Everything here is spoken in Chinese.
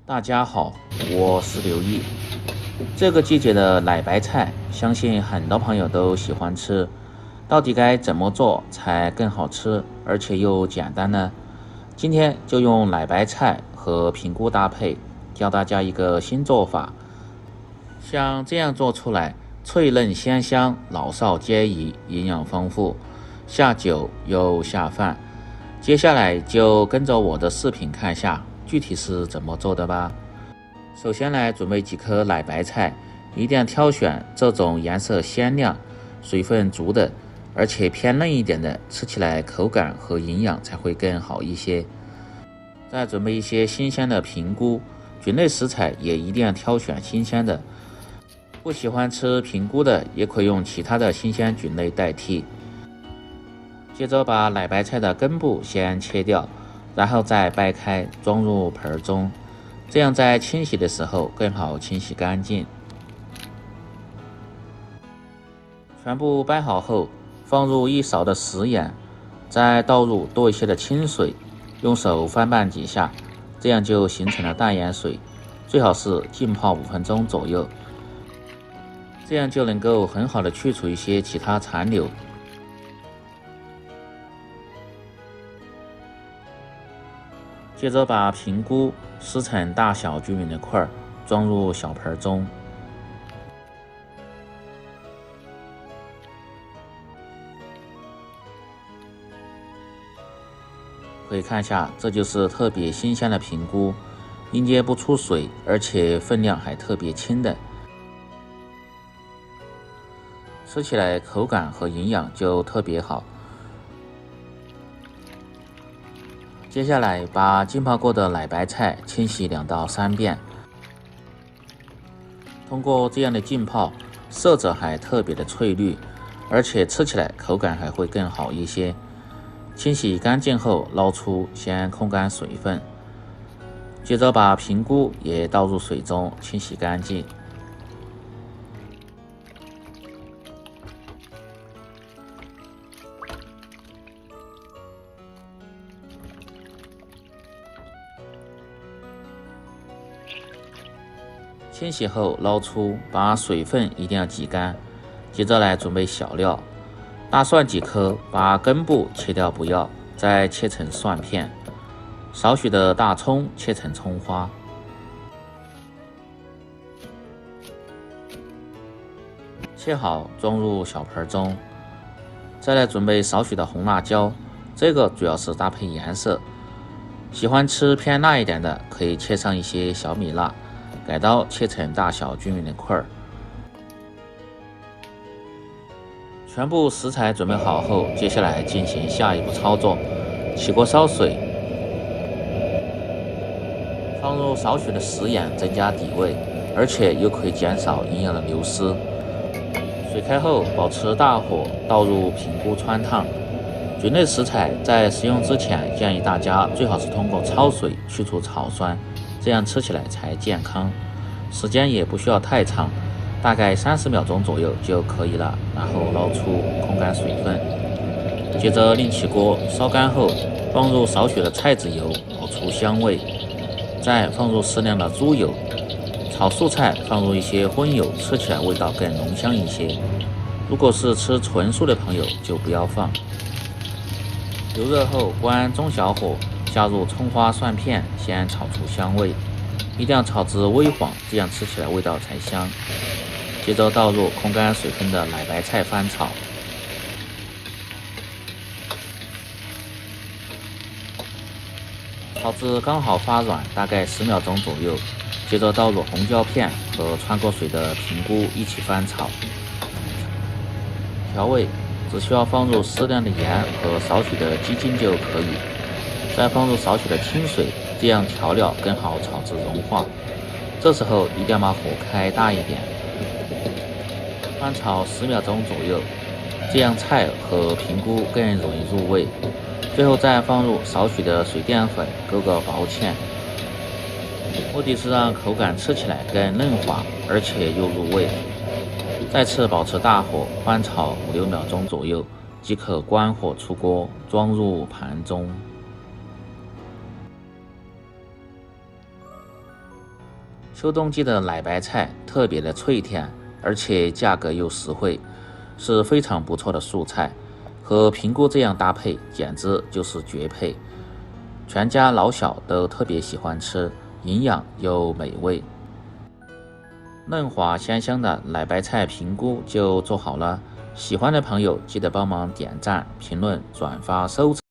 大家好，我是刘毅。这个季节的奶白菜，相信很多朋友都喜欢吃。到底该怎么做才更好吃，而且又简单呢？今天就用奶白菜和平菇搭配，教大家一个新做法。像这样做出来，脆嫩鲜香，老少皆宜，营养丰富，下酒又下饭。接下来就跟着我的视频看下具体是怎么做的吧。首先来准备几颗奶白菜，一定要挑选这种颜色鲜亮、水分足的，而且偏嫩一点的，吃起来口感和营养才会更好一些。再准备一些新鲜的平菇，菌类食材也一定要挑选新鲜的。不喜欢吃平菇的，也可以用其他的新鲜菌类代替。接着把奶白菜的根部先切掉，然后再掰开装入盆中，这样在清洗的时候更好清洗干净。全部掰好后，放入1勺的食盐，再倒入多一些的清水，用手翻拌几下，这样就形成了淡盐水，最好是浸泡5分钟左右，这样就能够很好的去除一些其他残留。接着把平菇撕成大小均匀的块，装入小盆中。可以看一下，这就是特别新鲜的平菇，应接不出水，而且分量还特别轻的，吃起来口感和营养就特别好。接下来把浸泡过的奶白菜清洗2到3遍，通过这样的浸泡，色泽还特别的翠绿，而且吃起来口感还会更好一些。清洗干净后捞出，先控干水分，接着把平菇也倒入水中清洗干净。清洗后捞出，把水分一定要挤干。接着来准备小料，大蒜几颗，把根部切掉不要，再切成蒜片。少许的大葱切成葱花。切好装入小盆中。再来准备少许的红辣椒，这个主要是搭配颜色。喜欢吃偏辣一点的，可以切上一些小米辣。改刀切成大小均匀的块儿。全部食材准备好后，接下来进行下一步操作。起锅烧水，放入少许的食盐，增加底味，而且又可以减少营养的流失。水开后，保持大火，倒入平菇汆烫。菌类食材在食用之前，建议大家最好是通过焯水去除草酸，这样吃起来才健康。时间也不需要太长，大概30秒钟左右就可以了。然后捞出，控干水分。接着另起锅，烧干后放入少许的菜籽油，爆出香味。再放入适量的猪油。炒素菜放入一些荤油，吃起来味道更浓香一些。如果是吃纯素的朋友就不要放。油热后关中小火，加入葱花蒜片，先炒出香味，一定要炒至微黄，这样吃起来味道才香。接着倒入控干水分的奶白菜翻炒，炒至刚好发软，大概10秒钟左右。接着倒入红椒片和穿过水的平菇一起翻炒。调味只需要放入适量的盐和少许的鸡精就可以，再放入少许的清水，这样调料更好炒至融化。这时候一定要把火开大一点，翻炒10秒钟左右，这样菜和平菇更容易入味。最后再放入少许的水淀粉，勾个薄芡，目的是让口感吃起来更嫩滑，而且又入味。再次保持大火翻炒5-6秒钟左右，即可关火出锅，装入盘中。秋冬季的奶白菜特别的脆甜，而且价格又实惠，是非常不错的素菜，和平菇这样搭配简直就是绝配，全家老小都特别喜欢吃，营养又美味。嫩滑香香的奶白菜平菇就做好了，喜欢的朋友记得帮忙点赞、评论、转发、收藏。